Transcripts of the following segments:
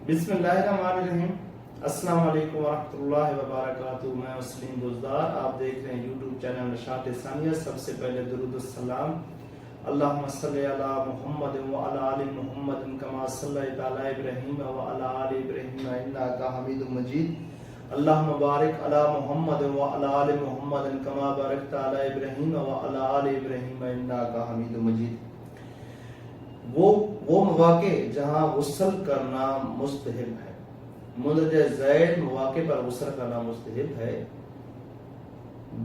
بسم اللہ الرحمن الرحیم۔ السلام علیکم ورحمۃ اللہ وبرکاتہ۔ میں وسلیم بزدار، آپ دیکھ رہے ہیں یوٹیوب چینل نشاط ثانیہ۔ سب سے پہلے درود السلام، اللہم صلی علی محمد وعلی آل محمد کما صلیت علی ابراہیم وعلی آل ابراہیم انک حمید مجید، اللہم بارک علی محمد وعلی آل محمد کما بارکت علی ابراہیم وعلی آل ابراہیم انک حمید مجید۔ وہ مواقع جہاں غسل کرنا مستحب ہے، مندرجہ ذیل مواقع پر غسل کرنا مستحب ہے۔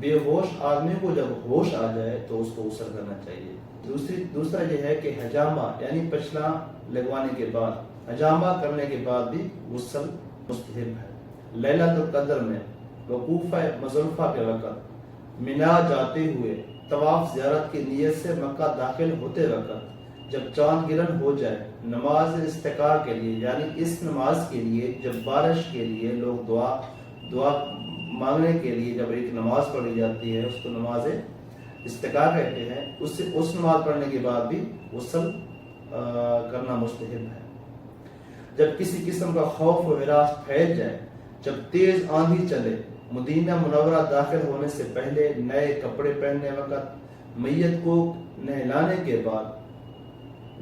بے ہوش آدمی کو جب ہوش آ جائے تو اس کو غسل کرنا چاہیے۔ دوسرا یہ ہے کہ حجامہ یعنی پچھلا لگوانے کے بعد، حجامہ کرنے کے بعد بھی غسل مستحب ہے۔ لیلۃ القدر میں وقوف مزدلفہ کے وقت، مینا جاتے ہوئے، طواف زیارت کی نیت سے مکہ داخل ہوتے وقت جب چاند گرہن ہو جائے، نماز استقرار کے لیے یعنی اس نماز کے لیے جب بارش کے لیے لوگ دعا مانگنے کے لیے جب ایک نماز پڑھی جاتی ہے اس کو نماز استقرار کہتے ہیں، اس نماز پڑھنے کے بعد بھی غسل کرنا مستحب ہے۔ جب کسی قسم کا خوف و ہراس پھیل جائے، جب تیز آندھی چلے، مدینہ منورہ داخل ہونے سے پہلے، نئے کپڑے پہننے وقت، میت کو نہلانے کے بعد،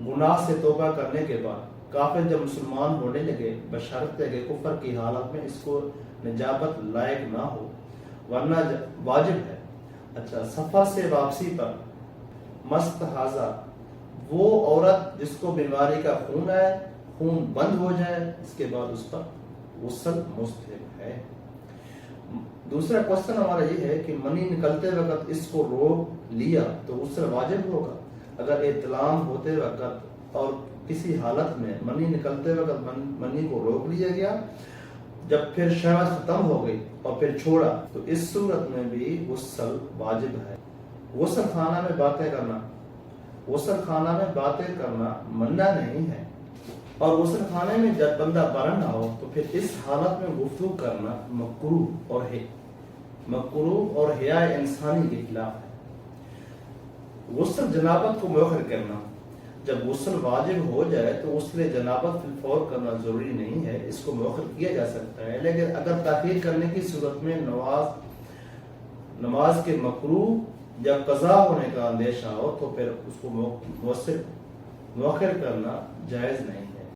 گناہ سے توبہ کرنے کے بعد، کافر جب مسلمان ہونے لگے، بشرط ہے کہ کفر کی حالت میں اس کو نجابت لائق نہ ہو، ورنہ واجب ہے۔ اچھا، سفر سے واپسی پر مستحاضہ وہ عورت جس کو بیماری کا خون ہے، خون بند ہو جائے، اس کے بعد اس پر غسل مستحب ہے۔ دوسرا کوشچن ہمارا یہ ہے کہ منی نکلتے وقت اس کو روک لیا تو غسل واجب ہوگا؟ اگر احتلام ہوتے وقت اور کسی حالت میں منی نکلتے وقت منی کو روک لیا گیا، جب پھر شہوت ختم ہو گئی اور پھر چھوڑا، تو اس صورت میں بھی غسل واجب ہے۔ غسل خانہ میں باتیں کرنا منع نہیں ہے، اور غسل خانے میں جب بندہ برہنہ نہ ہو تو پھر اس حالت میں گفتگو کرنا مکروہ اور حیا انسانی کے خلاف ہے۔ غسل جنابت کو مؤخر کرنا، جب غسل واجب ہو جائے تو غسل جنابت فی الفور کرنا ضروری نہیں ہے، اس کو مؤخر کیا جا سکتا ہے، لیکن اگر تاخیر کرنے کی صورت میں نماز کے مکروہ یا قضا ہونے کا اندیشہ ہو تو پھر اس کو مؤخر کرنا جائز نہیں ہے۔